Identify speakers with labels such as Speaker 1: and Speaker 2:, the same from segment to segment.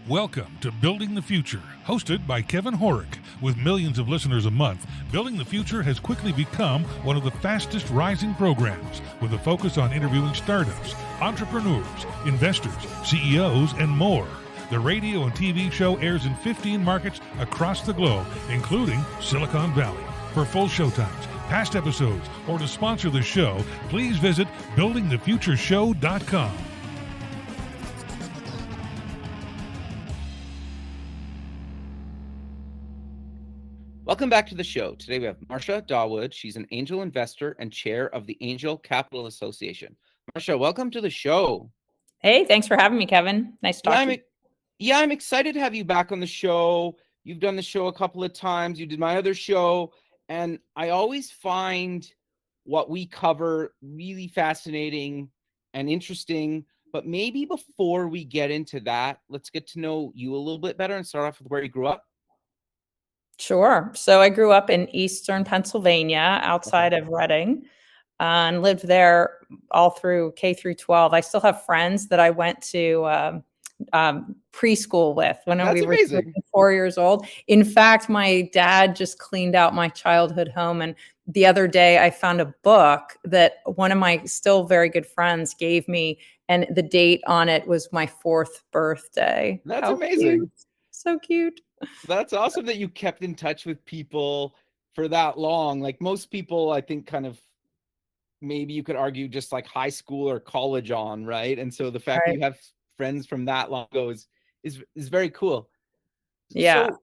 Speaker 1: Welcome to Building the Future, hosted by Kevin Horick. With millions of listeners a month, Building the Future has quickly become one of the fastest rising programs, with a focus on interviewing startups, entrepreneurs, investors, CEOs, and more. The radio and TV show airs in 15 markets across the globe, including Silicon Valley. For full showtimes, past episodes, or to sponsor the show, please visit buildingthefutureshow.com.
Speaker 2: Welcome back to the show. Today we have Marcia Dawood. She's an angel investor and chair of the Angel Capital Association. Marcia, welcome to the show.
Speaker 3: Hey, thanks for having me, Kevin. Nice to talk to you.
Speaker 2: I'm excited to have you back on the show. You've done the show a couple of times. You did my other show. And I always find what we cover really fascinating and interesting. But maybe before we get into that, let's get to know you a little bit better and start off with where you grew up.
Speaker 3: Sure. So I grew up in Eastern Pennsylvania, outside of Reading, and lived there all through K through 12. I still have friends that I went to preschool with when we were 4 years old. In fact, my dad just cleaned out my childhood home. And the other day I found a book that one of my still very good friends gave me, and the date on it was my 4th birthday.
Speaker 2: That's amazing.
Speaker 3: Cute. So cute.
Speaker 2: That's awesome that you kept in touch with people for that long. Like most people, I think kind of maybe you could argue just like high school or college on, right? And so the fact that you have friends from that long ago is very cool.
Speaker 3: Yeah.
Speaker 2: So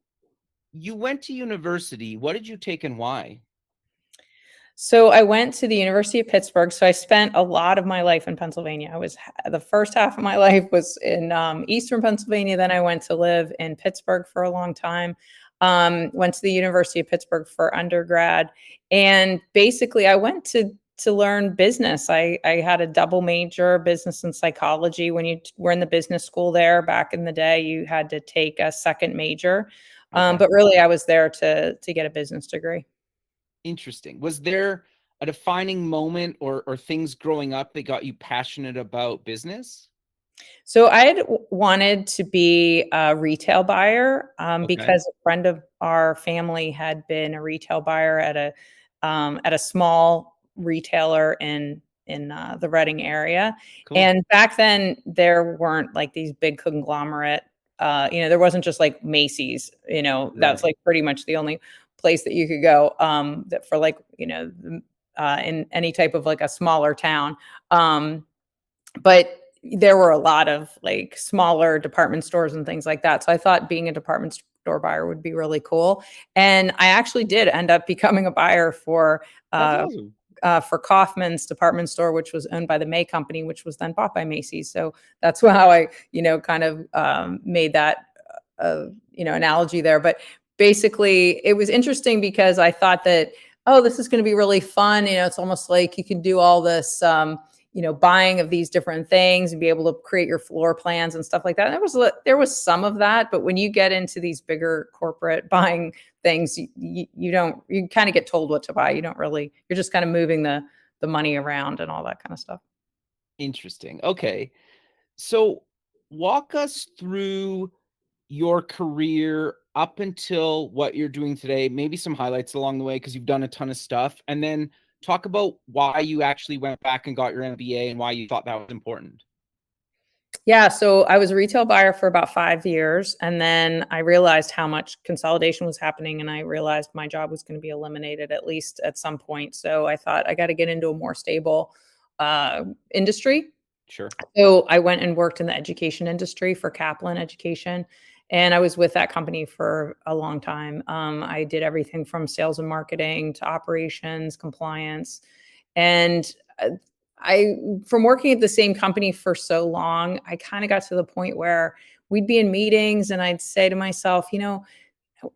Speaker 2: you went to university. What did you take and why?
Speaker 3: So I went to the University of Pittsburgh. So I spent a lot of my life in Pennsylvania. The first half of my life was in Eastern Pennsylvania. Then I went to live in Pittsburgh for a long time. Went to the University of Pittsburgh for undergrad. And basically I went to learn business. I had a double major, business and psychology. When you were in the business school there back in the day, you had to take a second major. But really I was there to get a business degree.
Speaker 2: Interesting. Was there a defining moment or things growing up that got you passionate about business?
Speaker 3: So I had wanted to be a retail buyer because a friend of our family had been a retail buyer at a small retailer in the Reading area. Cool. And back then there weren't like these big conglomerate, there wasn't just like Macy's, that's like pretty much the only place that you could go that for like, in any type of like a smaller town. But there were a lot of like smaller department stores and things like that. So I thought being a department store buyer would be really cool. And I actually did end up becoming a buyer for Kaufman's department store, which was owned by the May Company, which was then bought by Macy's. So that's how I, kind of made that, analogy there. But basically, it was interesting because I thought that, this is going to be really fun. It's almost like you can do all this, buying of these different things and be able to create your floor plans and stuff like that. And there was some of that, but when you get into these bigger corporate buying things, you kind of get told what to buy. You're just kind of moving the money around and all that kind of stuff.
Speaker 2: Interesting. Okay. So walk us through your career up until what you're doing today, maybe some highlights along the way, because you've done a ton of stuff, and then talk about why you actually went back and got your MBA and why you thought that was important.
Speaker 3: Yeah. So I was a retail buyer for about 5 years, and then I realized how much consolidation was happening, and I realized my job was going to be eliminated at least at some point. So I thought I got to get into a more stable industry.
Speaker 2: Sure.
Speaker 3: So I went and worked in the education industry for Kaplan Education. And I was with that company for a long time. I did everything from sales and marketing to operations, compliance. And from working at the same company for so long, I kind of got to the point where we'd be in meetings and I'd say to myself,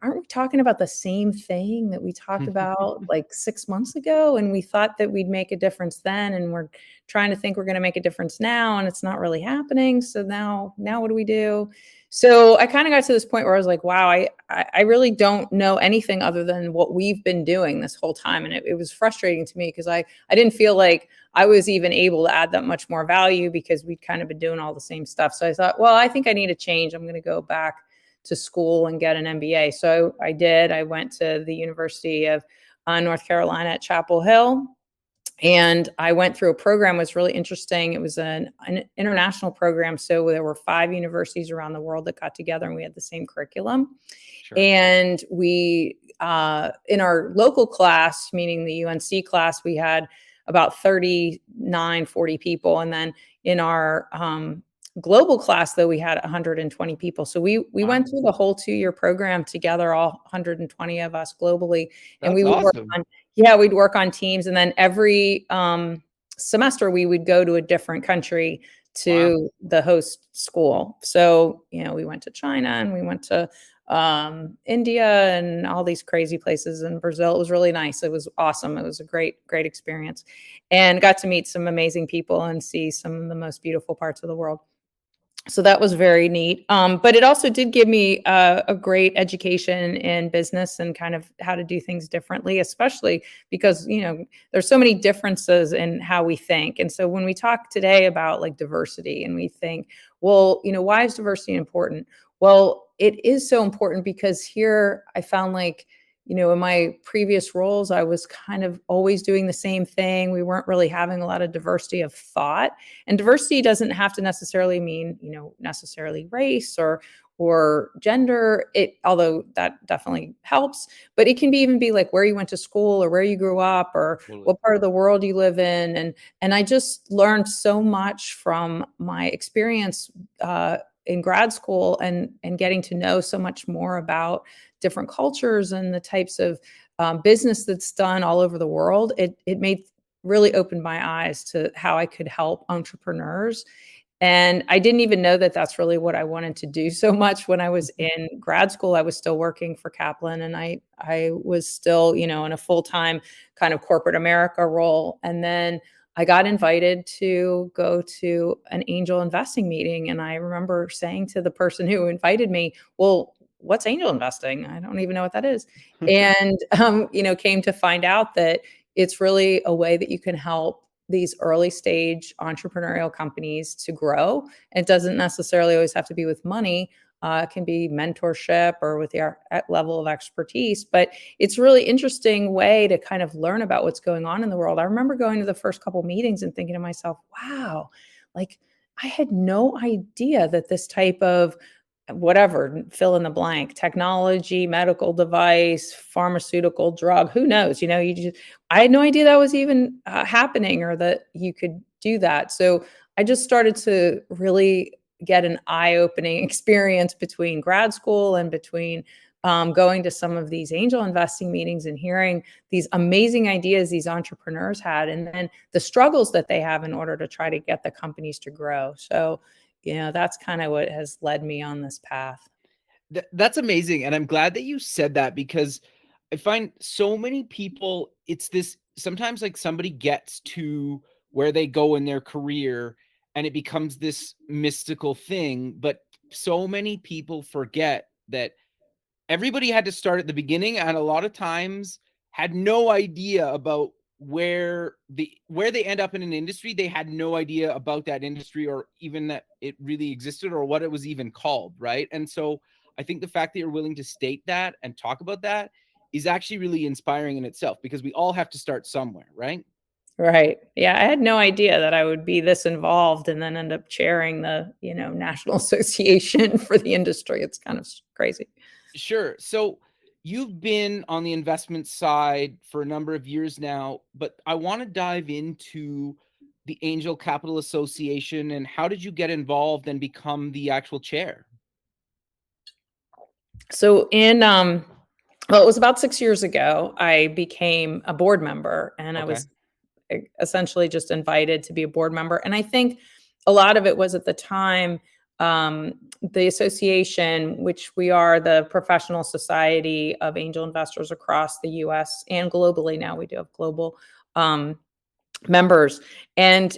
Speaker 3: aren't we talking about the same thing that we talked about like 6 months ago? And we thought that we'd make a difference then, and we're trying to think we're going to make a difference now, and it's not really happening. So now what do we do? So I kind of got to this point where I was like, wow, I really don't know anything other than what we've been doing this whole time. And it was frustrating to me because I didn't feel like I was even able to add that much more value because we'd kind of been doing all the same stuff. So I thought, well, I think I need a change. I'm going to go back to school and get an MBA. So I did. I went to the University of North Carolina at Chapel Hill, and I went through a program. It was really interesting. It was an international program. So there were 5 universities around the world that got together, and we had the same curriculum.
Speaker 2: Sure.
Speaker 3: And we, in our local class, meaning the UNC class, we had about 39, 40 people. And then in our global class, though, we had 120 people. So we went through the whole 2-year program together, all 120 of us globally. And we would work on, we'd work on teams. And then every semester we would go to a different country to the host school. So, we went to China, and we went to India, and all these crazy places in Brazil. It was really nice. It was awesome. It was a great experience, and got to meet some amazing people and see some of the most beautiful parts of the world. So that was very neat. But it also did give me a great education in business and kind of how to do things differently, especially because, there's so many differences in how we think. And so when we talk today about like diversity, and we think, well, why is diversity important? Well, it is so important because here I found like, in my previous roles, I was kind of always doing the same thing. We weren't really having a lot of diversity of thought, and diversity doesn't have to necessarily mean, necessarily race or gender. Although that definitely helps, but it can even be like where you went to school or where you grew up or what part of the world you live in. And I just learned so much from my experience in grad school and getting to know so much more about different cultures and the types of business that's done all over the world. It really opened my eyes to how I could help entrepreneurs. And I didn't even know that that's really what I wanted to do so much. When I was in grad school, I was still working for Kaplan, and I was still, in a full-time kind of corporate America role. And then I got invited to go to an angel investing meeting. And I remember saying to the person who invited me, well, what's angel investing? I don't even know what that is. And, came to find out that it's really a way that you can help these early stage entrepreneurial companies to grow. It doesn't necessarily always have to be with money. It can be mentorship or with your level of expertise, but it's a really interesting way to kind of learn about what's going on in the world. I remember going to the first couple meetings and thinking to myself, wow, like I had no idea that this type of whatever, fill in the blank, technology, medical device, pharmaceutical, drug, who knows, I had no idea that was even happening or that you could do that. So I just started to really get an eye-opening experience between grad school and between going to some of these angel investing meetings and hearing these amazing ideas these entrepreneurs had, and then the struggles that they have in order to try to get the companies to grow. So, that's kind of what has led me on this path.
Speaker 2: That's amazing. And I'm glad that you said that, because I find so many people, it's this, sometimes like somebody gets to where they go in their career and it becomes this mystical thing. But so many people forget that everybody had to start at the beginning, and a lot of times had no idea about where they end up in an industry. They had no idea about that industry, or even that it really existed, or what it was even called, right? And so I think the fact that you're willing to state that and talk about that is actually really inspiring in itself, because we all have to start somewhere, right?
Speaker 3: Right. Yeah, I had no idea that I would be this involved and then end up chairing the, National Association for the industry. It's kind of crazy.
Speaker 2: Sure. So you've been on the investment side for a number of years now, but I want to dive into the Angel Capital Association, and how did you get involved and become the actual chair?
Speaker 3: So it was about 6 years ago, I became a board member, and I was essentially just invited to be a board member. And I think a lot of it was, at the time, the association, which we are the professional society of angel investors across the US and globally now, we do have global members. And,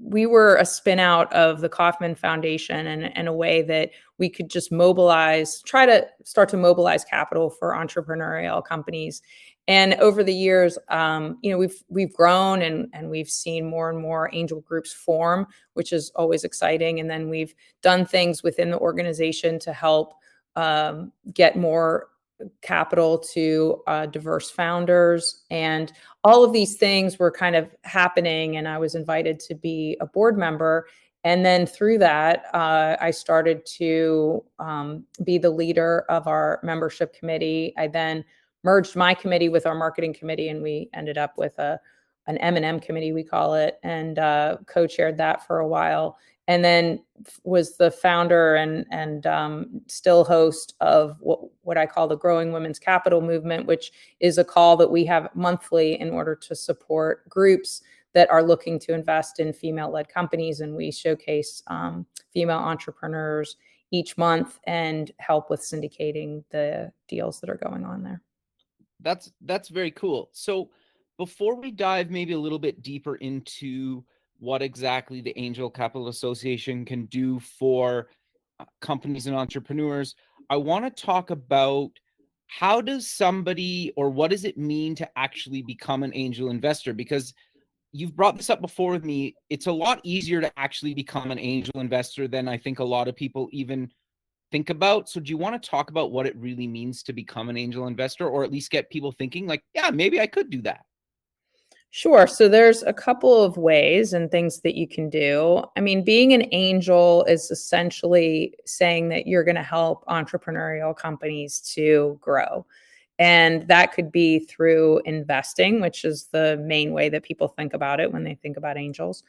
Speaker 3: we were a spin out of the Kauffman Foundation in a way that we could just try to start to mobilize capital for entrepreneurial companies. And over the years, we've grown and we've seen more and more angel groups form, which is always exciting. And then we've done things within the organization to help get more capital to diverse founders. And all of these things were kind of happening. And I was invited to be a board member. And then through that, I started to be the leader of our membership committee. I then merged my committee with our marketing committee, and we ended up with an M&M committee, we call it, and co-chaired that for a while. And then was the founder and still host of what I call the Growing Women's Capital Movement, which is a call that we have monthly in order to support groups that are looking to invest in female-led companies. And we showcase female entrepreneurs each month and help with syndicating the deals that are going on there.
Speaker 2: That's very cool. So before we dive maybe a little bit deeper into what exactly the Angel Capital Association can do for companies and entrepreneurs, I want to talk about how does somebody, or what does it mean to actually become an angel investor? Because you've brought this up before with me. It's a lot easier to actually become an angel investor than I think a lot of people even think about. So do you want to talk about what it really means to become an angel investor, or at least get people thinking like, yeah, maybe I could do that?
Speaker 3: Sure. So there's a couple of ways and things that you can do. I mean, being an angel is essentially saying that you're going to help entrepreneurial companies to grow. And that could be through investing, which is the main way that people think about it when they think about angels.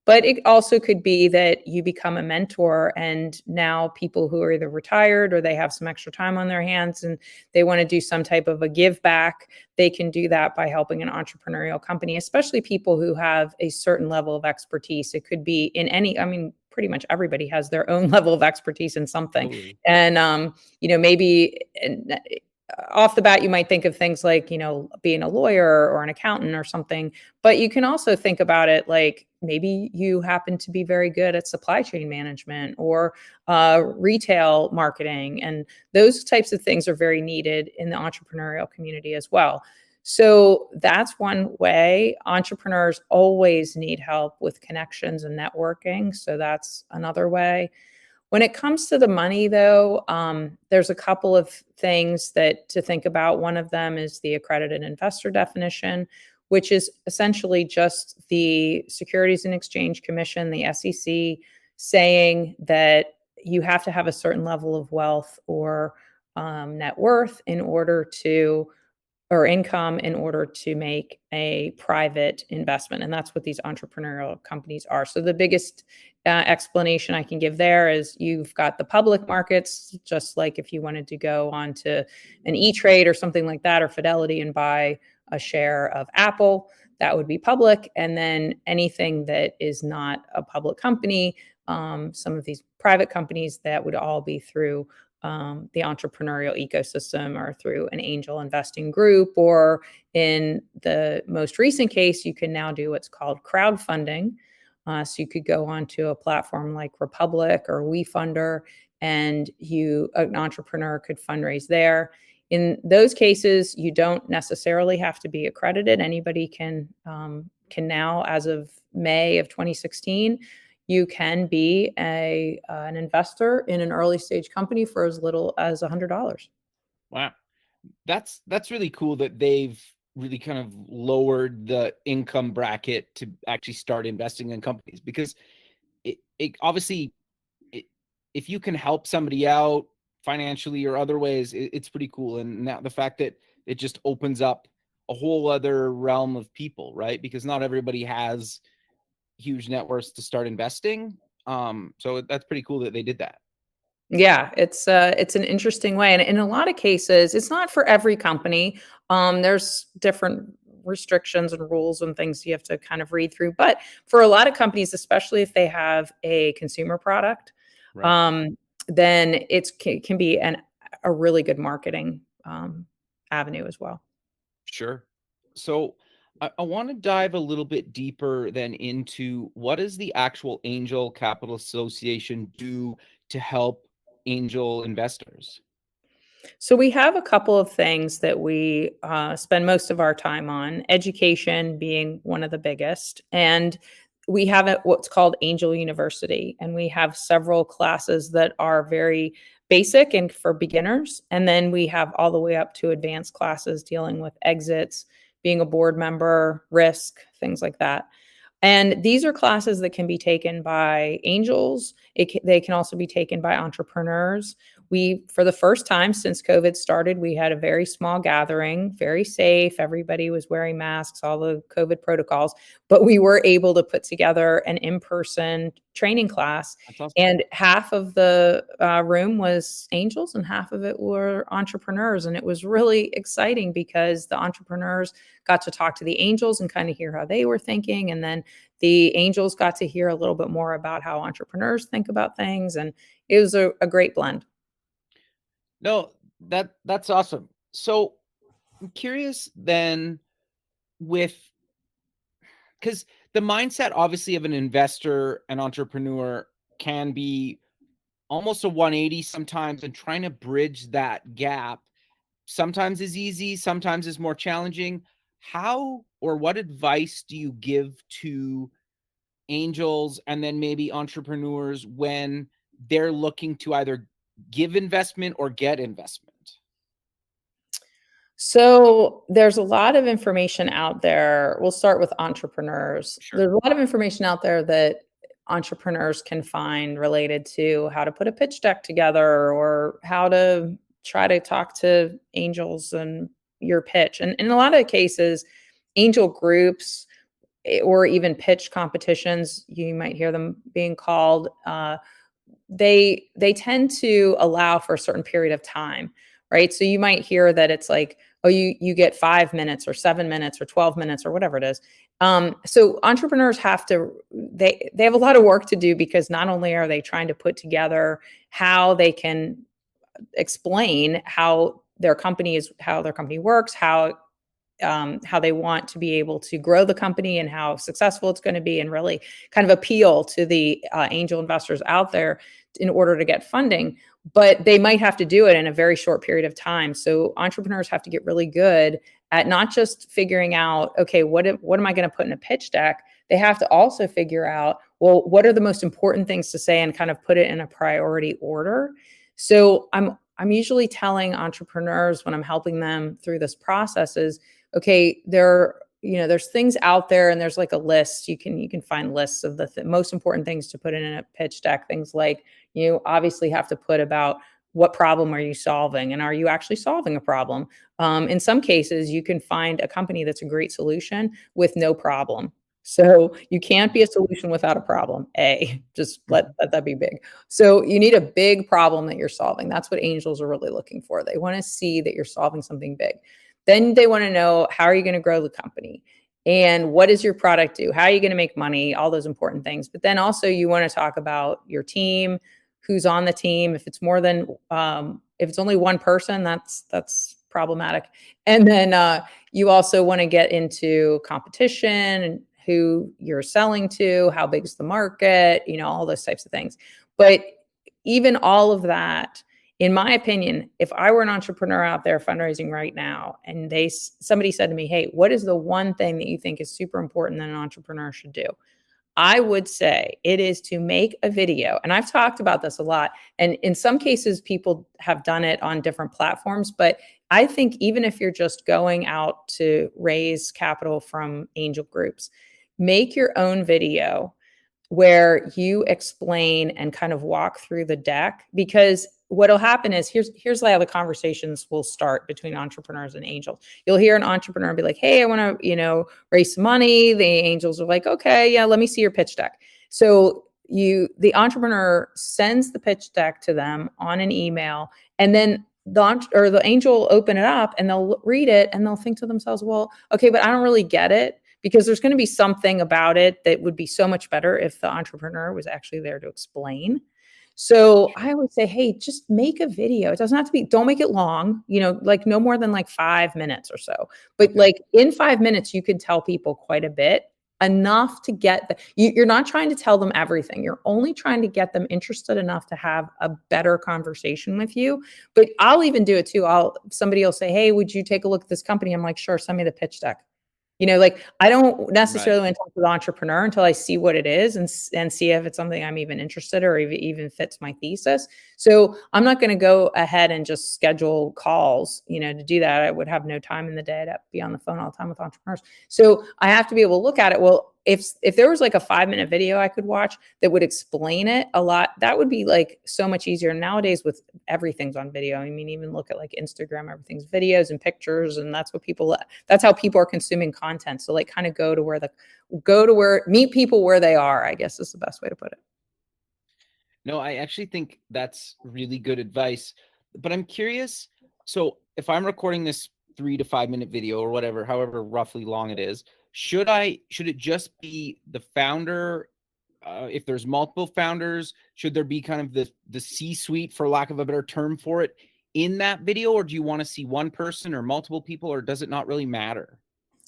Speaker 3: But it also could be that you become a mentor, and now people who are either retired or they have some extra time on their hands and they want to do some type of a give back, they can do that by helping an entrepreneurial company, especially people who have a certain level of expertise. It could be in pretty much everybody has their own level of expertise in something. Totally. And, maybe off the bat, you might think of things like, being a lawyer or an accountant or something, but you can also think about it like maybe you happen to be very good at supply chain management or retail marketing. And those types of things are very needed in the entrepreneurial community as well. So that's one way. Entrepreneurs always need help with connections and networking. So that's another way. When it comes to the money, though, there's a couple of things to think about. One of them is the accredited investor definition, which is essentially just the Securities and Exchange Commission, the SEC, saying that you have to have a certain level of wealth or net worth or income in order to make a private investment. And that's what these entrepreneurial companies are. So the biggest explanation I can give there is you've got the public markets, just like if you wanted to go on to an E-Trade or something like that, or Fidelity, and buy a share of Apple, that would be public. And then anything that is not a public company, some of these private companies, that would all be through the entrepreneurial ecosystem or through an angel investing group, or in the most recent case, you can now do what's called crowdfunding. So you could go onto a platform like Republic or WeFunder, and an entrepreneur could fundraise there. In those cases, you don't necessarily have to be accredited. Anybody can now, as of May of 2016, you can be an investor in an early stage company for as little as $100.
Speaker 2: Wow. That's really cool that they've really kind of lowered the income bracket to actually start investing in companies, because it obviously, if you can help somebody out financially or other ways, it's pretty cool. And now the fact that it just opens up a whole other realm of people, right? Because not everybody has huge net worths to start investing. So that's pretty cool that they did that.
Speaker 3: Yeah, it's an interesting way. And in a lot of cases, it's not for every company. There's different restrictions and rules and things you have to kind of read through. But for a lot of companies, especially if they have a consumer product,
Speaker 2: Right.
Speaker 3: then can be a really good marketing avenue as well.
Speaker 2: Sure. So I want to dive a little bit deeper then into what does the actual Angel Capital Association do to help angel investors?
Speaker 3: So we have a couple of things that we spend most of our time on, education being one of the biggest. And we have what's called Angel University, and we have several classes that are very basic and for beginners. And then we have all the way up to advanced classes dealing with exits, being a board member, risk, things like that. And these are classes that can be taken by angels. They can also be taken by entrepreneurs. For the first time since COVID started, we had a very small gathering, very safe. Everybody was wearing masks, all the COVID protocols, but we were able to put together an in-person training class.
Speaker 2: That's awesome.
Speaker 3: And half of the room was angels and half of it were entrepreneurs. And it was really exciting because the entrepreneurs got to talk to the angels and kind of hear how they were thinking. And then the angels got to hear a little bit more about how entrepreneurs think about things. And it was a great blend.
Speaker 2: No, that's awesome. So I'm curious then because the mindset obviously of an investor and entrepreneur can be almost a 180 sometimes, and trying to bridge that gap sometimes is easy, sometimes is more challenging. How or what advice do you give to angels and then maybe entrepreneurs when they're looking to either give investment or get investment?
Speaker 3: So there's a lot of information out there. We'll start with entrepreneurs.
Speaker 2: Sure.
Speaker 3: There's a lot of information out there that entrepreneurs can find related to how to put a pitch deck together or how to try to talk to angels and your pitch. And in a lot of cases, angel groups or even pitch competitions, you might hear them being called, they tend to allow for a certain period of time, right? So you might hear that it's like, oh, you get 5 minutes or 7 minutes or 12 minutes or whatever it is. So entrepreneurs they have a lot of work to do, because not only are they trying to put together how they can explain how their company works, how they want to be able to grow the company and how successful it's going to be, and really kind of appeal to the angel investors out there in order to get funding. But they might have to do it in a very short period of time. So entrepreneurs have to get really good at not just figuring out, okay, what am I going to put in a pitch deck? They have to also figure out, well, what are the most important things to say, and kind of put it in a priority order. So I'm usually telling entrepreneurs when I'm helping them through this process is, okay, there's things out there, and there's like a list. You can find lists of the most important things to put in a pitch deck. Things like, you obviously have to put about what problem are you solving, and are you actually solving a problem? In some cases, you can find a company that's a great solution with no problem. So you can't be a solution without a problem. Just let that be big. So you need a big problem that you're solving. That's what angels are really looking for. They want to see that you're solving something big. Then they want to know, how are you going to grow the company? And what does your product do? How are you going to make money? All those important things. But then also you want to talk about your team, who's on the team. If it's more than, if it's only one person, that's problematic. And then you also want to get into competition and who you're selling to, how big is the market, all those types of things. But even all of that, in my opinion, if I were an entrepreneur out there fundraising right now, and somebody said to me, hey, what is the one thing that you think is super important that an entrepreneur should do? I would say it is to make a video. And I've talked about this a lot. And in some cases, people have done it on different platforms. But I think even if you're just going out to raise capital from angel groups, make your own video where you explain and kind of walk through the deck. Because what'll happen is, here's how the conversations will start between entrepreneurs and angels. You'll hear an entrepreneur be like, hey, I want to, raise some money. The angels are like, okay, yeah, let me see your pitch deck. So the entrepreneur sends the pitch deck to them on an email, and then the angel will open it up and they'll read it and they'll think to themselves, well, okay, but I don't really get it, because there's going to be something about it that would be so much better if the entrepreneur was actually there to explain. So I would say, hey, just make a video. It doesn't have to be, don't make it long, like no more than like 5 minutes or so. But
Speaker 2: Okay.
Speaker 3: like in 5 minutes, you could tell people quite a bit, enough to get you're not trying to tell them everything. You're only trying to get them interested enough to have a better conversation with you. But I'll even do it too. Somebody will say, hey, would you take a look at this company? I'm like, sure, send me the pitch deck. Like I don't necessarily want to talk to the entrepreneur until I see what it is and see if it's something I'm even interested or if it even fits my thesis. So I'm not going to go ahead and just schedule calls, to do that. I would have no time in the day to be on the phone all the time with entrepreneurs. So I have to be able to look at it. Well, if there was like a 5-minute video I could watch that would explain it a lot, that would be like so much easier. Nowadays with everything's on video. I mean, even look at like Instagram, everything's videos and pictures, and that's how people are consuming content. So like kind of go to meet people where they are, I guess is the best way to put it.
Speaker 2: No, I actually think that's really good advice, but I'm curious. So if I'm recording this 3 to 5 minute video or whatever, however roughly long it is, should it just be the founder? If there's multiple founders, should there be kind of the C-suite, for lack of a better term for it, in that video? Or do you want to see one person or multiple people, or does it not really matter?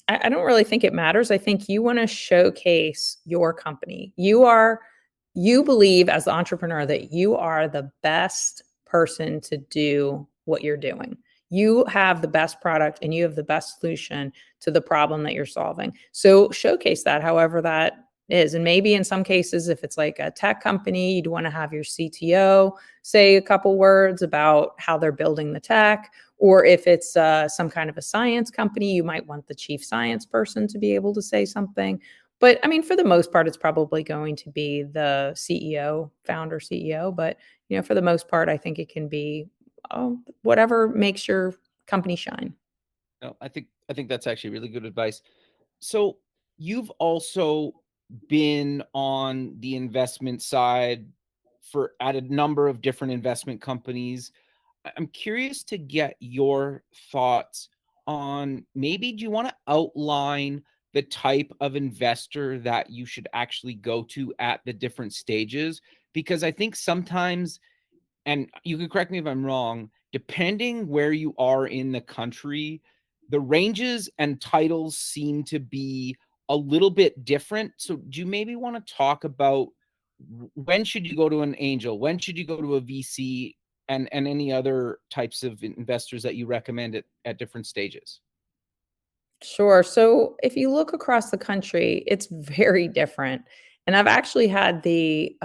Speaker 3: I don't really think it matters. I think you want to showcase your company. You believe as the entrepreneur that you are the best person to do what you're doing. You have the best product and you have the best solution to the problem that you're solving. So showcase that however that is. And maybe in some cases, if it's like a tech company, you'd want to have your CTO say a couple words about how they're building the tech. Or if it's some kind of a science company, you might want the chief science person to be able to say something. But I mean, for the most part, it's probably going to be the CEO, founder CEO. But, for the most part, I think it can be whatever makes your company shine.
Speaker 2: No, I think that's actually really good advice. So you've also been on the investment side at a number of different investment companies. I'm curious to get your thoughts on, maybe do you want to outline the type of investor that you should actually go to at the different stages? Because I think sometimes, and you can correct me if I'm wrong, depending where you are in the country, the ranges and titles seem to be a little bit different. So do you maybe want to talk about when should you go to an angel? When should you go to a VC? And any other types of investors that you recommend at different stages?
Speaker 3: Sure. So if you look across the country, it's very different. And I've actually had the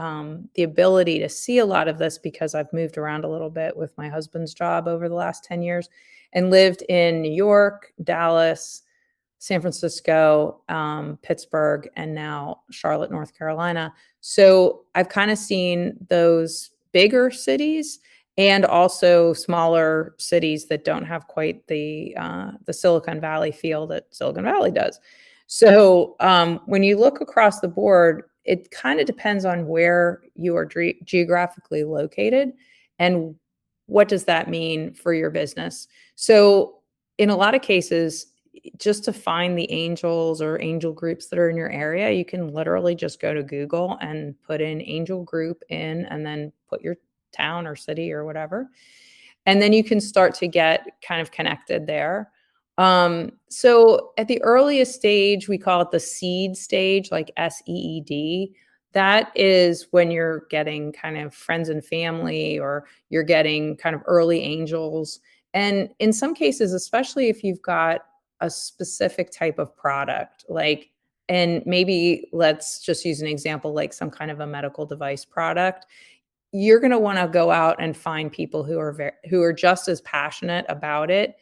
Speaker 3: ability to see a lot of this because I've moved around a little bit with my husband's job over the last 10 years and lived in New York, Dallas, San Francisco, Pittsburgh, and now Charlotte, North Carolina. So I've kind of seen those bigger cities and also smaller cities that don't have quite the Silicon Valley feel that Silicon Valley does. So when you look across the board, it kind of depends on where you are geographically located and what does that mean for your business. So in a lot of cases, just to find the angels or angel groups that are in your area, you can literally just go to Google and put in angel group in and then put your town or city or whatever. And then you can start to get kind of connected there. So at the earliest stage, we call it the seed stage, like SEED. That is when you're getting kind of friends and family, or you're getting kind of early angels. And in some cases, especially if you've got a specific type of product, and maybe let's just use an example, like some kind of a medical device product, you're going to want to go out and find people who are just as passionate about it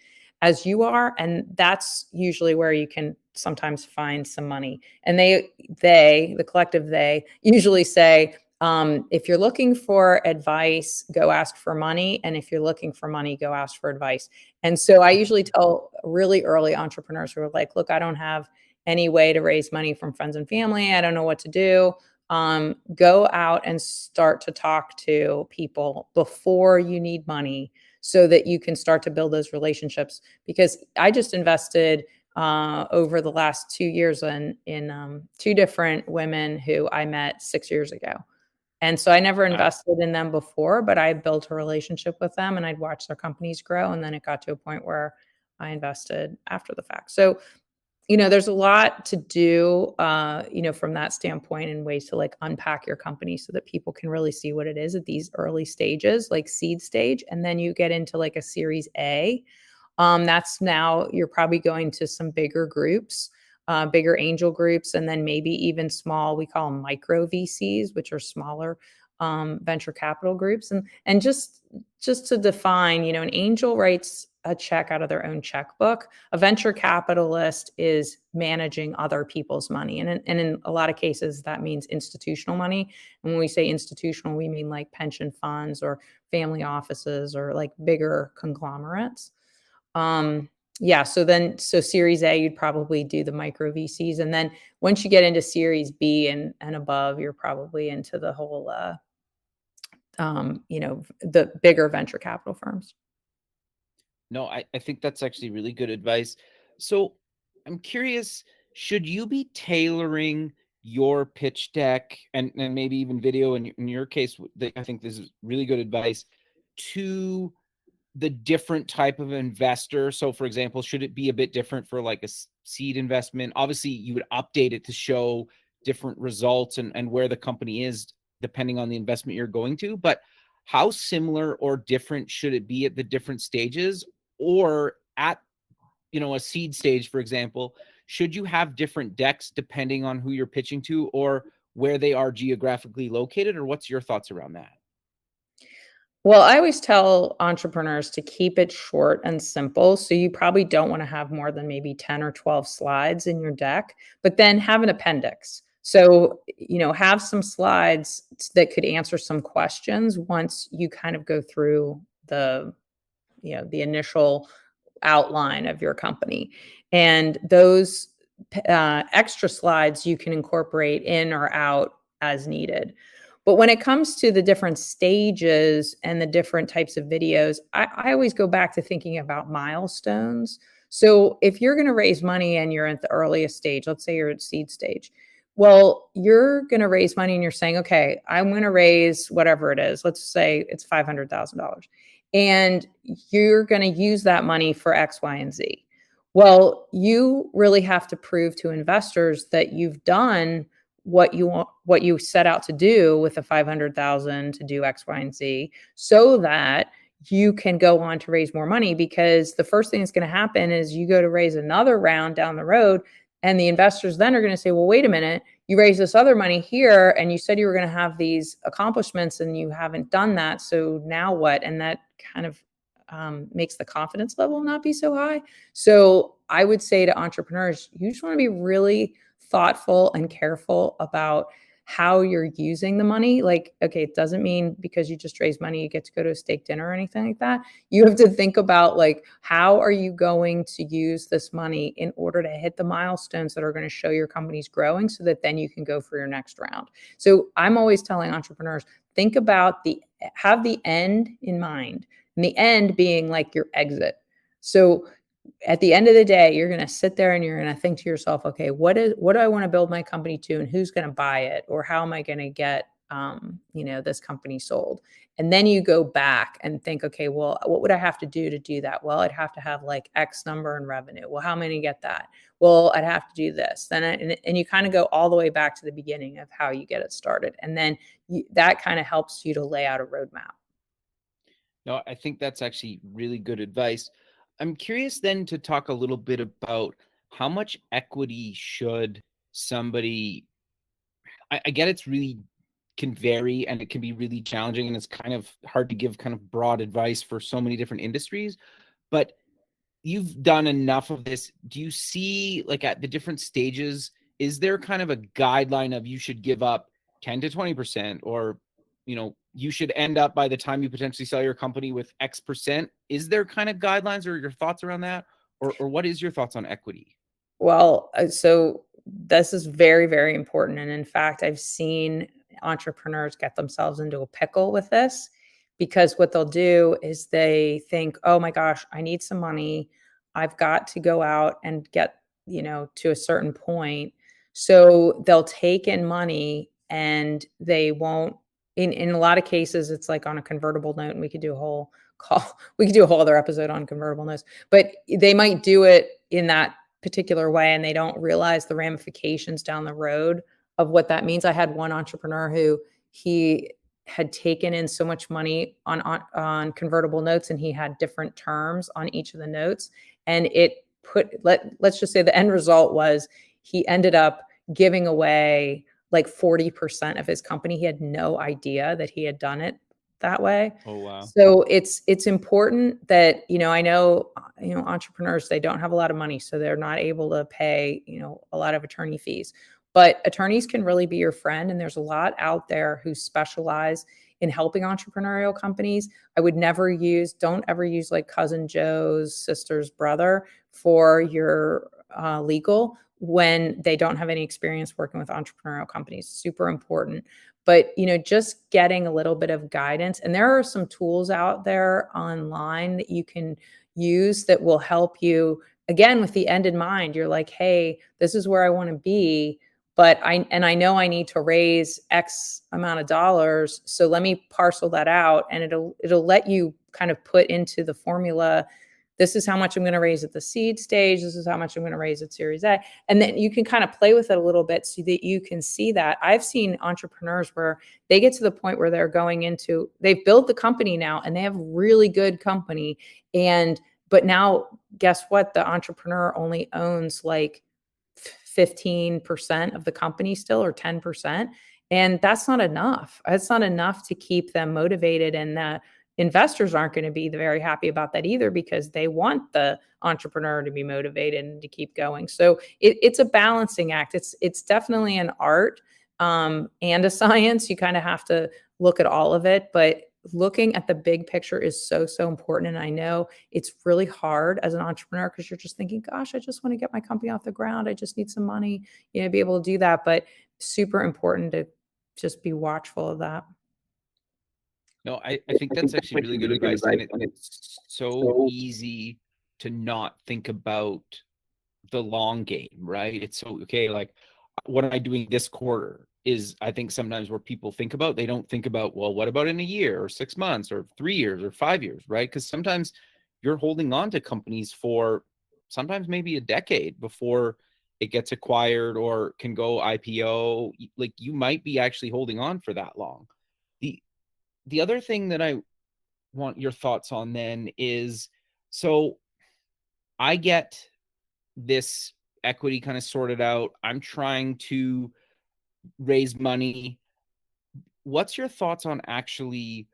Speaker 3: as you are. And that's usually where you can sometimes find some money. And the collective, they usually say, if you're looking for advice, go ask for money. And if you're looking for money, go ask for advice. And so I usually tell really early entrepreneurs who are like, look, I don't have any way to raise money from friends and family. I don't know what to do. Go out and start to talk to people before you need money so that you can start to build those relationships. Because I just invested over the last 2 years in two different women who I met 6 years ago. And so I never invested in them before, but I built a relationship with them and I'd watch their companies grow. And then it got to a point where I invested after the fact. So, there's a lot to do, from that standpoint, and ways to like unpack your company so that people can really see what it is at these early stages, like seed stage. And then you get into like a series A. That's now you're probably going to some bigger groups, bigger angel groups, and then maybe even small, we call them micro VCs, which are smaller venture capital groups. And just to define, an angel writes a check out of their own checkbook. A venture capitalist is managing other people's money. And in a lot of cases, that means institutional money. And when we say institutional, we mean like pension funds or family offices or like bigger conglomerates. So series A, you'd probably do the micro VCs. And then once you get into series B and above, you're probably into the whole, the bigger venture capital firms.
Speaker 2: No, I think that's actually really good advice. So I'm curious, should you be tailoring your pitch deck and maybe even video in your case, I think this is really good advice, to the different type of investor? So for example, should it be a bit different for like a seed investment? Obviously you would update it to show different results and where the company is depending on the investment you're going to, but how similar or different should it be at the different stages? Or at, a seed stage, for example, should you have different decks depending on who you're pitching to or where they are geographically located? Or what's your thoughts around that?
Speaker 3: Well, I always tell entrepreneurs to keep it short and simple. So you probably don't want to have more than maybe 10 or 12 slides in your deck, but then have an appendix. So, have some slides that could answer some questions once you kind of go through the initial outline of your company. And those extra slides you can incorporate in or out as needed. But when it comes to the different stages and the different types of videos, I always go back to thinking about milestones. So if you're going to raise money and you're at the earliest stage, let's say you're at seed stage, well, you're going to raise money and you're saying, okay, I'm going to raise whatever it is. Let's say it's $500,000. And you're going to use that money for X, Y, and Z. Well, you really have to prove to investors that you've done what you set out to do with the 500,000 to do X, Y, and Z, so that you can go on to raise more money. Because the first thing that's going to happen is you go to raise another round down the road, and the investors then are going to say, well, wait a minute, you raised this other money here and you said you were going to have these accomplishments and you haven't done that. So now what? And that kind of makes the confidence level not be so high. So I would say to entrepreneurs, you just want to be really thoughtful and careful about how you're using the money. Like, okay, it doesn't mean because you just raise money, you get to go to a steak dinner or anything like that. You have to think about like, how are you going to use this money in order to hit the milestones that are going to show your company's growing so that then you can go for your next round. So I'm always telling entrepreneurs, think about have the end in mind, and the end being like your exit. So at the end of the day, you're going to sit there and you're going to think to yourself, okay, what do I want to build my company to, and who's going to buy it, or how am I going to get, this company sold? And then you go back and think, okay, well, what would I have to do that? Well, I'd have to have like X number in revenue. Well, how am I going to get that? Well, I'd have to do this. Then, and you kind of go all the way back to the beginning of how you get it started. And then that kind of helps you to lay out a roadmap.
Speaker 2: No, I think that's actually really good advice. I'm curious then to talk a little bit about how much equity should somebody, I get it's really can vary and it can be really challenging and it's kind of hard to give kind of broad advice for so many different industries, but you've done enough of this. Do you see like at the different stages, is there kind of a guideline of you should give up 10 to 20% or, you should end up by the time you potentially sell your company with X percent? Is there kind of guidelines or your thoughts around that? Or what is your thoughts on equity?
Speaker 3: Well, so this is very, very important. And in fact, I've seen entrepreneurs get themselves into a pickle with this, because what they'll do is they think, oh my gosh, I need some money. I've got to go out and get, to a certain point. So they'll take in money and they won't, in a lot of cases, it's like on a convertible note, and we could do a whole call. We could do a whole other episode on convertible notes, but they might do it in that particular way, and they don't realize the ramifications down the road of what that means. I had one entrepreneur who he had taken in so much money on convertible notes, and he had different terms on each of the notes, and let's just say the end result was he ended up giving away like 40% of his company. He had no idea that he had done it that way.
Speaker 2: Oh, wow.
Speaker 3: So it's important that, I know, entrepreneurs, they don't have a lot of money, so they're not able to pay, a lot of attorney fees. But attorneys can really be your friend. And there's a lot out there who specialize in helping entrepreneurial companies. Don't ever use like cousin Joe's sister's brother for your legal when they don't have any experience working with entrepreneurial companies. Super important. But, just getting a little bit of guidance. And there are some tools out there online that you can use that will help you, again, with the end in mind. You're like, hey, this is where I want to be, but I know I need to raise X amount of dollars. So let me parcel that out, and it'll let you kind of put into the formula, this is how much I'm going to raise at the seed stage. This is how much I'm going to raise at Series A. And then you can kind of play with it a little bit so that you can see that. I've seen entrepreneurs where they get to the point where they've built the company now, and they have really good company. But now guess what? The entrepreneur only owns like 15% of the company still, or 10%. And that's not enough. It's not enough to keep them motivated. And the investors aren't going to be very happy about that either, because they want the entrepreneur to be motivated and to keep going. So it's a balancing act. It's definitely an art and a science. You kind of have to look at all of it, but looking at the big picture is so, so important. And I know it's really hard as an entrepreneur, because you're just thinking, gosh, I just want to get my company off the ground. I just need some money, be able to do that. But super important to just be watchful of that.
Speaker 2: No, I think that's actually really good advice. And it's so easy to not think about the long game, right? It's so, okay, like, what am I doing this quarter is, I think, sometimes where people think about, they don't think about, well, what about in a year or 6 months or 3 years or 5 years, right? Because sometimes you're holding on to companies for sometimes maybe a decade before it gets acquired or can go IPO. Like, you might be actually holding on for that long. The other thing that I want your thoughts on then is, so I get this equity kind of sorted out. I'm trying to raise money. What's your thoughts on actually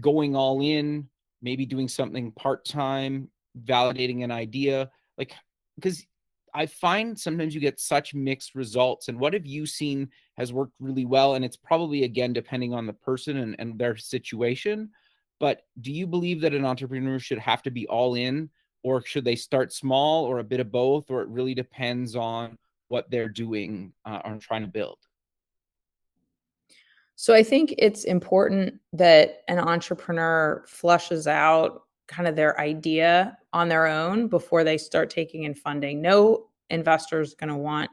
Speaker 2: going all in, maybe doing something part-time, validating an idea? Like, because I find sometimes you get such mixed results. And what have you seen has worked really well? And it's probably, again, depending on the person and their situation. But do you believe that an entrepreneur should have to be all in, or should they start small, or a bit of both, or it really depends on what they're doing or trying to build?
Speaker 3: So I think it's important that an entrepreneur flushes out kind of their idea on their own before they start taking in funding. No investor is going to want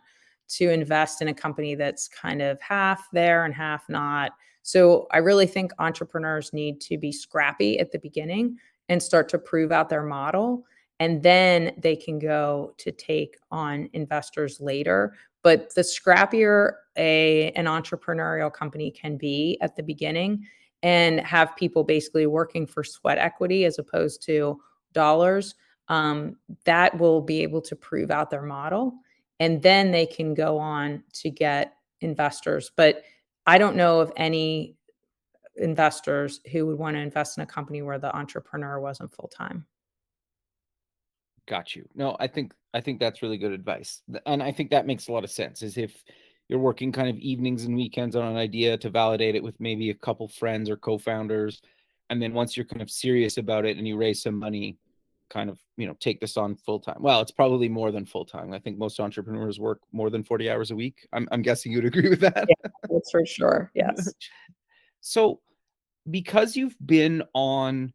Speaker 3: to invest in a company that's kind of half there and half not. So I really think entrepreneurs need to be scrappy at the beginning and start to prove out their model. And then they can go to take on investors later. But the scrappier an entrepreneurial company can be at the beginning, and have people basically working for sweat equity as opposed to dollars, that will be able to prove out their model. And then they can go on to get investors. But I don't know of any investors who would want to invest in a company where the entrepreneur wasn't full-time.
Speaker 2: Got you. No, I think that's really good advice. And I think that makes a lot of sense, is if you're working kind of evenings and weekends on an idea to validate it with maybe a couple friends or co-founders. And then once you're kind of serious about it and you raise some money, kind of, take this on full time. Well, it's probably more than full time. I think most entrepreneurs work more than 40 hours a week. I'm guessing you'd agree with that.
Speaker 3: Yeah, that's for sure. Yes.
Speaker 2: So because you've been on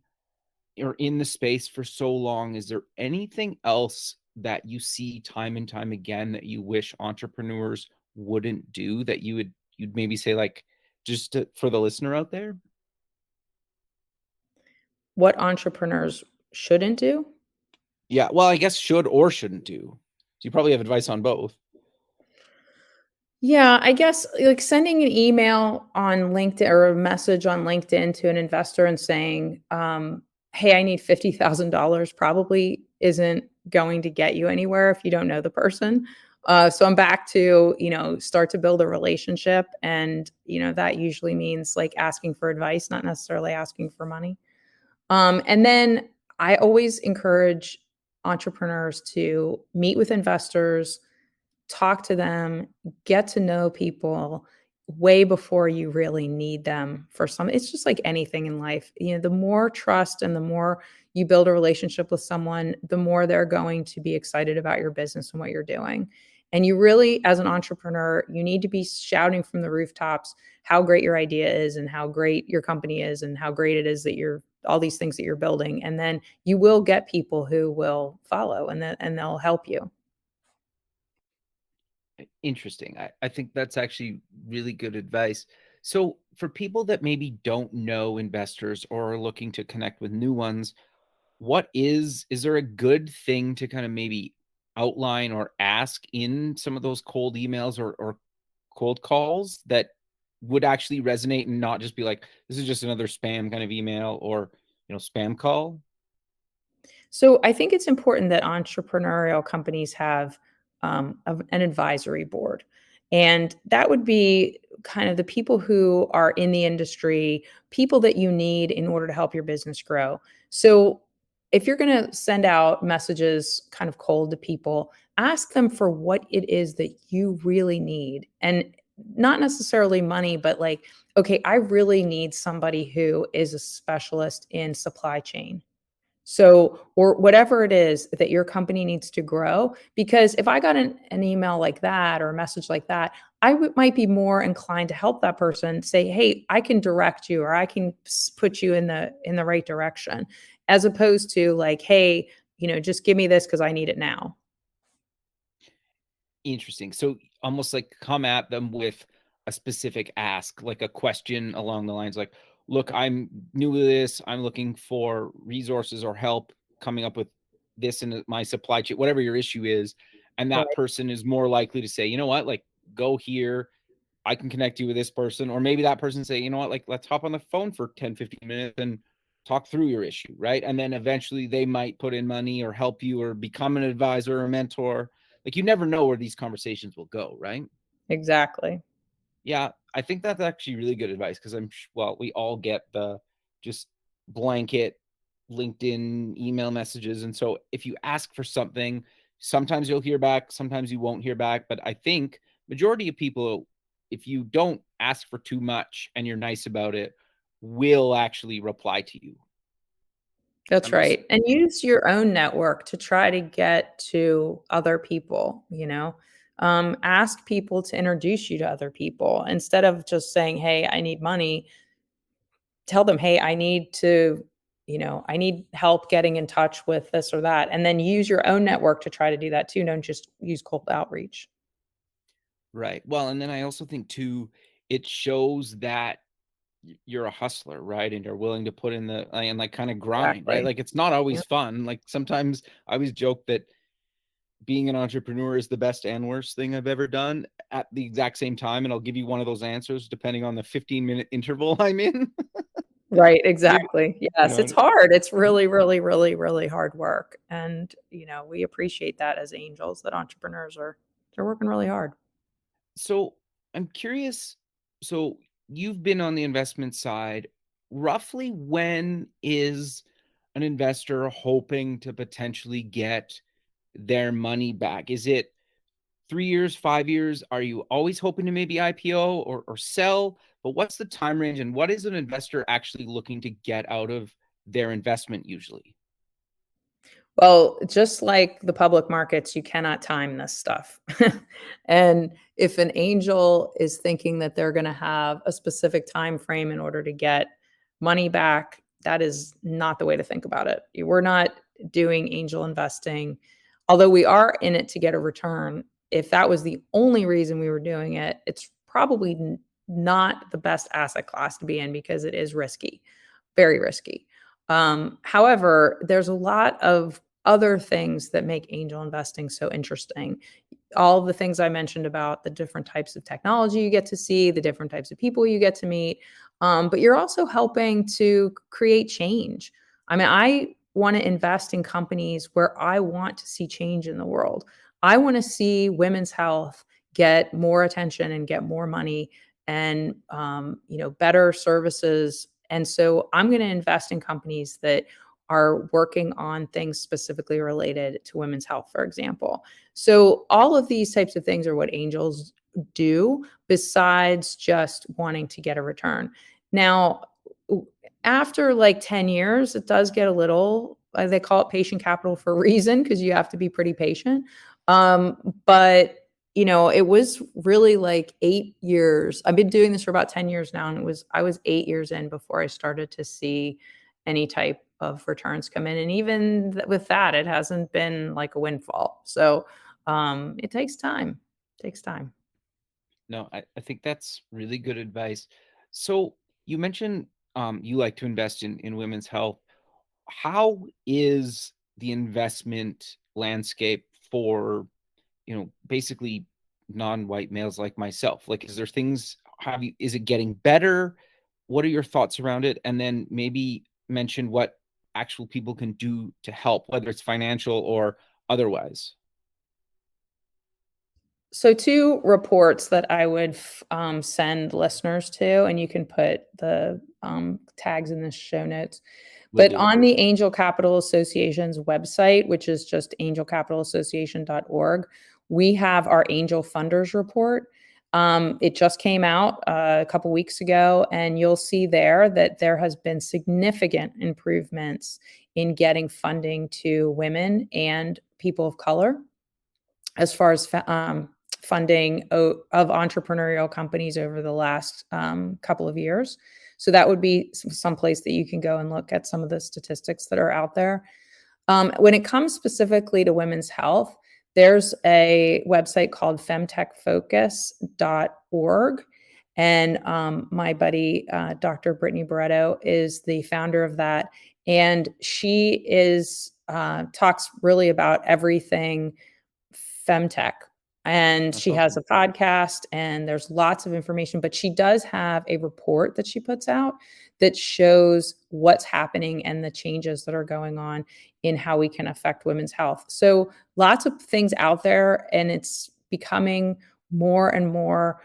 Speaker 2: or in the space for so long, is there anything else that you see time and time again that you wish entrepreneurs wouldn't do, that you'd maybe say, like, for the listener out there?
Speaker 3: What entrepreneurs shouldn't do?
Speaker 2: Yeah, well, I guess should or shouldn't do. So you probably have advice on both.
Speaker 3: Yeah, I guess like sending an email on LinkedIn or a message on LinkedIn to an investor and saying, hey, I need $50,000 probably isn't going to get you anywhere if you don't know the person. So I'm back to, start to build a relationship. And, that usually means like asking for advice, not necessarily asking for money. And then I always encourage entrepreneurs to meet with investors, talk to them, get to know people way before you really need them for some. It's just like anything in life. The more trust and the more you build a relationship with someone, the more they're going to be excited about your business and what you're doing. And you really, as an entrepreneur, you need to be shouting from the rooftops how great your idea is and how great your company is and how great it is that you're all these things that you're building. And then you will get people who will follow and they'll help you.
Speaker 2: Interesting. I think that's actually really good advice. So for people that maybe don't know investors or are looking to connect with new ones, is there a good thing to kind of maybe outline or ask in some of those cold emails or cold calls that would actually resonate and not just be like, this is just another spam kind of email or, spam call?
Speaker 3: So I think it's important that entrepreneurial companies have an advisory board. And that would be kind of the people who are in the industry, people that you need in order to help your business grow. So if you're going to send out messages kind of cold to people, ask them for what it is that you really need. And not necessarily money, but like, okay, I really need somebody who is a specialist in supply chain. So, or whatever it is that your company needs to grow, because if I got an email like that or a message like that, might be more inclined to help that person say, hey, I can direct you or I can put you in the right direction, as opposed to like, hey, just give me this because I need it now.
Speaker 2: Interesting. So almost like come at them with a specific ask, like a question along the lines like, look, I'm new to this. I'm looking for resources or help coming up with this in my supply chain, whatever your issue is. And that
Speaker 3: Right.
Speaker 2: person is more likely to say, you know what, like go here. I can connect you with this person. Or maybe that person say, you know what, like let's hop on the phone for 10, 15 minutes and talk through your issue. Right. And then eventually they might put in money or help you or become an advisor or a mentor. Like you never know where these conversations will go, right?
Speaker 3: Exactly.
Speaker 2: Yeah, I think that's actually really good advice because we all get the just blanket LinkedIn email messages. And so if you ask for something, sometimes you'll hear back, sometimes you won't hear back. But I think majority of people, if you don't ask for too much and you're nice about it, will actually reply to you.
Speaker 3: That's right. And use your own network to try to get to other people, ask people to introduce you to other people instead of just saying, hey, I need money. Tell them, hey, I need help getting in touch with this or that. And then use your own network to try to do that too. Don't just use cold outreach.
Speaker 2: Right. Well, and then I also think too, it shows that you're a hustler, right? And you're willing to put in the and like kind of grind, right?
Speaker 3: Exactly.
Speaker 2: Like it's not
Speaker 3: Yeah.
Speaker 2: always fun. Like sometimes I always joke that being an entrepreneur is the best and worst thing I've ever done at the exact same time. And I'll give you one of those answers depending on the 15-minute interval I'm in.
Speaker 3: Right,
Speaker 2: Maybe,
Speaker 3: exactly. Yes, it's hard. It's really, really, really, really hard work. And, we appreciate that as angels that entrepreneurs they're working really hard.
Speaker 2: so I'm curious. So you've been on the investment side. Roughly when is an investor hoping to potentially get their money back? Is it 3 years, 5 years? Are you always hoping to maybe IPO or sell? But what's the time range and what is an investor actually looking to get out of their investment usually?
Speaker 3: Well, just like the public markets, you cannot time this stuff. And if an angel is thinking that they're going to have a specific time frame in order to get money back, that is not the way to think about it. We're not doing angel investing, although we are in it to get a return. If that was the only reason we were doing it, it's probably not the best asset class to be in because it is risky, very risky. However, there's a lot of other things that make angel investing so interesting. All the things I mentioned about the different types of technology you get to see, the different types of people you get to meet, but you're also helping to create change. I mean, I want to invest in companies where I want to see change in the world. I want to see women's health get more attention and get more money and better services. And so I'm going to invest in companies that are working on things specifically related to women's health, for example. So all of these types of things are what angels do besides just wanting to get a return. Now, after like 10 years, it does get a little, they call it patient capital for a reason, because you have to be pretty patient. But it was really like 8 years. I've been doing this for about 10 years now. And I was 8 years in before I started to see any type of returns come in. And even with that, it hasn't been like a windfall. So it takes time. It takes time.
Speaker 2: No, I think that's really good advice. So you mentioned you like to invest in women's health. How is the investment landscape for, basically non-white males like myself? Like, is there things, is it getting better? What are your thoughts around it? And then maybe mention what actual people can do to help, whether it's financial or otherwise.
Speaker 3: So 2 reports that I would send listeners to, and you can put the tags in the show notes. But on the Angel Capital Association's website, which is just angelcapitalassociation.org, we have our Angel Funders Report. It just came out a couple weeks ago, and you'll see there that there has been significant improvements in getting funding to women and people of color as far as funding of entrepreneurial companies over the last couple of years. So that would be some place that you can go and look at some of the statistics that are out there. When it comes specifically to women's health, there's a website called femtechfocus.org. And my buddy, Dr. Brittany Barreto, is the founder of that. And she talks really about everything femtech. And she has a podcast, and there's lots of information, but she does have a report that she puts out that shows what's happening and the changes that are going on in how we can affect women's health. So lots of things out there, and it's becoming more and more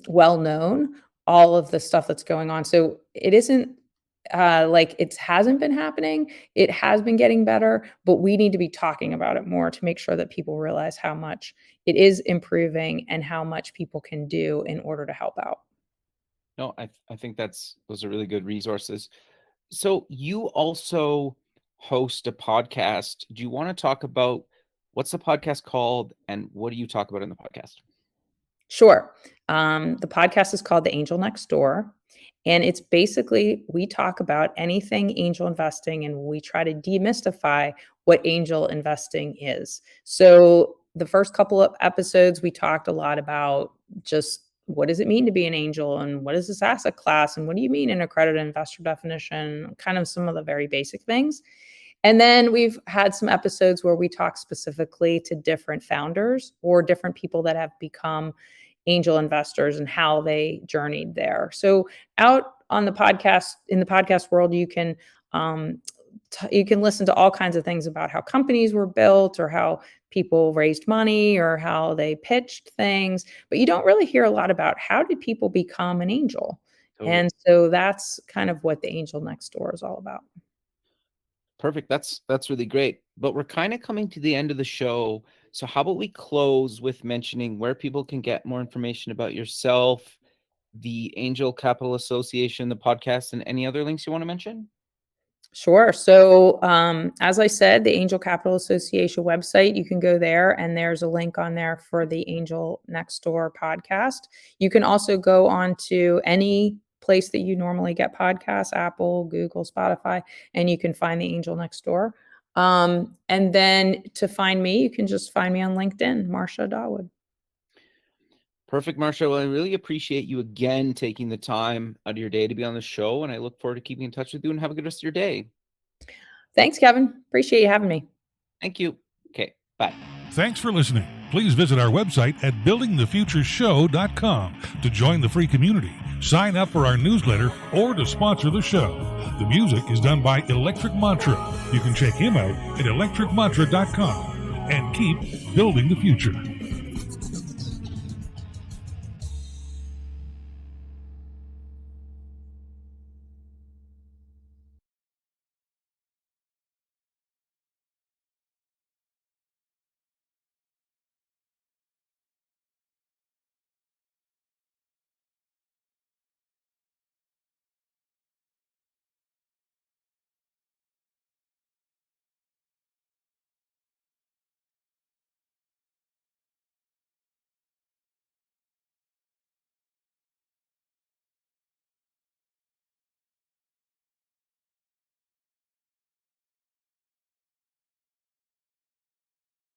Speaker 3: well-known, all of the stuff that's going on. So it isn't like it hasn't been happening. It has been getting better, but we need to be talking about it more to make sure that people realize how much it is improving and how much people can do in order to help out.
Speaker 2: No, I think those are really good resources. So you also host a podcast. Do you want to talk about what's the podcast called and what do you talk about in the podcast?
Speaker 3: Sure. The podcast is called The Angel Next Door. And it's basically, we talk about anything angel investing, and we try to demystify what angel investing is. So the first couple of episodes, we talked a lot about just what does it mean to be an angel, and what is this asset class, and what do you mean an accredited investor definition, kind of some of the very basic things. And then we've had some episodes where we talk specifically to different founders or different people that have become angel investors and how they journeyed there. So out on the podcast, in the podcast world, you can listen to all kinds of things about how companies were built, or how people raised money, or how they pitched things, but you don't really hear a lot about how did people become an angel. Totally. And so that's kind of what the Angel Next Door is all about.
Speaker 2: Perfect. That's really great. But we're kind of coming to the end of the show. So how about we close with mentioning where people can get more information about yourself, the Angel Capital Association, the podcast, and any other links you want to mention?
Speaker 3: Sure. So as I said, the Angel Capital Association website, you can go there, and there's a link on there for the Angel Next Door podcast. You can also go on to any place that you normally get podcasts, Apple, Google, Spotify, and you can find the Angel Next Door. And then to find me, you can just find me on LinkedIn, Marcia Dawood.
Speaker 2: Perfect, Marcia. Well, I really appreciate you again taking the time out of your day to be on the show, and I look forward to keeping in touch with you, and have a good rest of your day.
Speaker 3: Thanks, Kevin. Appreciate you having me.
Speaker 2: Thank you. Okay, bye.
Speaker 1: Thanks for listening. Please visit our website at buildingthefutureshow.com to join the free community, sign up for our newsletter, or to sponsor the show. The music is done by Electric Mantra. You can check him out at electricmantra.com and keep building the future.